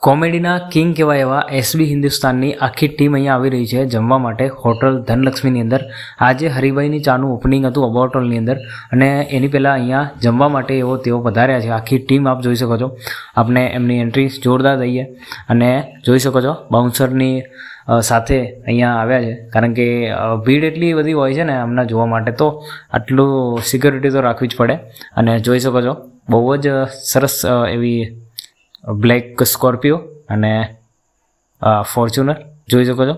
કોમેડીના king કહેવાય એવા SB હિન્દુસ્તાનની આખી ટીમ અહીંયા આવી રહી છે જમવા માટે હોટલ ધનલક્ષ્મીની અંદર. આજે હરિભાઈની ચાનું ઓપનિંગ હતું અબોટલની અંદર અને એની પહેલાં અહીંયા જમવા માટે તેઓ પધાર્યા છે. આખી ટીમ આપ જોઈ શકો છો. આપને એમની એન્ટ્રી જોરદાર દઈએ અને જોઈ શકો છો બાઉન્સરની સાથે અહીંયા આવ્યા છે, કારણ કે ભીડ એટલી બધી હોય છે ને એમના જોવા માટે, તો આટલું સિક્યોરિટી તો રાખવી જ પડે. અને જોઈ શકો છો બહુ જ સરસ એવી બ્લેક સ્કોર્પિયો અને ફોર્ચ્યુનર જોઈ શકો છો.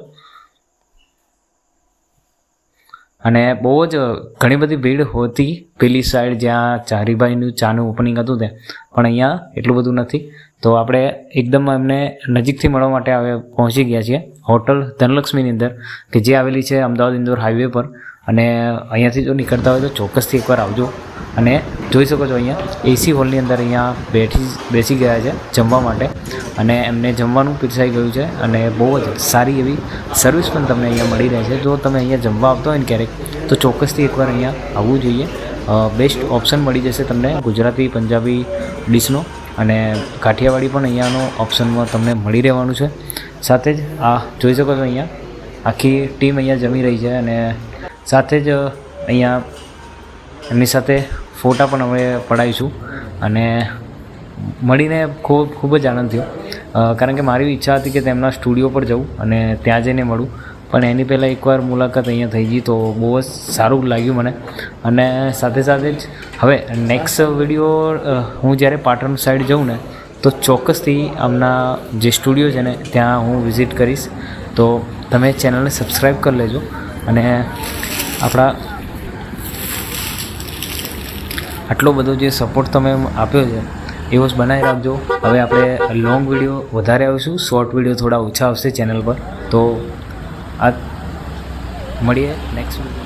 અને બહુ જ ઘણી બધી ભીડ હોતી પેલી સાઈડ જ્યાં હરિભાઈનું ચાનું ઓપનિંગ હતું તે, પણ અહીંયા એટલું બધું નથી. તો આપણે એકદમ એમને નજીકથી મળવા માટે પહોંચી ગયા છીએ હોટલ ધનલક્ષ્મીની અંદર, કે જે આવેલી છે અમદાવાદ ઇન્દોર હાઈવે પર. અને અહીંયાથી જો નીકળતા હોય તો ચોક્કસથી એકવાર આવજો. અને જોઈ શકો છો અહીંયા એસી હોલની અંદર અહીંયા બેસી ગયા છે જમવા માટે, અને એમને જમવાનું પીરસાઈ ગયું છે અને બહુ જ સારી એવી સર્વિસ પણ તમને અહીંયા મળી રહે છે. જો તમે અહીંયા જમવા આવતા હોય ને ક્યારેક, તો ચોક્કસથી એકવાર અહીંયા આવવું જોઈએ. બેસ્ટ ઓપ્શન મળી જશે તમને ગુજરાતી પંજાબી ડીશનો, અને કાઠિયાવાડી પણ અહીંયાનો ઓપ્શનમાં તમને મળી રહેવાનું છે. સાથે જ આ જોઈ શકો છો અહીંયા આખી ટીમ અહીંયા જમી રહી છે, અને સાથે જ અહીંયા એમની સાથે ફોટા પણ અમે પડાવીશું. અને મળીને ખૂબ જ આનંદ થયો, કારણ કે મારી ઈચ્છા હતી કે તેમના સ્ટુડિયો પર જવું અને ત્યાં જઈને મળું, પણ એની પહેલાં એકવાર મુલાકાત અહીંયા થઈ ગઈ તો બહુ જ સારું લાગ્યું મને. અને સાથે સાથે જ હવે નેક્સ્ટ વિડીયો હું જ્યારે પાટણ સાઈડ જાઉં ને, તો ચોક્કસથી આમના જે સ્ટુડિયો છે ને ત્યાં હું વિઝિટ કરીશ. તો તમે ચેનલને સબસ્ક્રાઈબ કરી લેજો અને આપણા આટલો બધો જે સપોર્ટ તમે આપ્યો છે એવો જ બનાવી રાખજો. હવે આપણે લોંગ વિડીયો વધારે આવીશું, શોર્ટ વિડીયો થોડા ઓછા આવશે ચેનલ પર. તો આ મળીએ નેક્સ્ટ વિડીયો.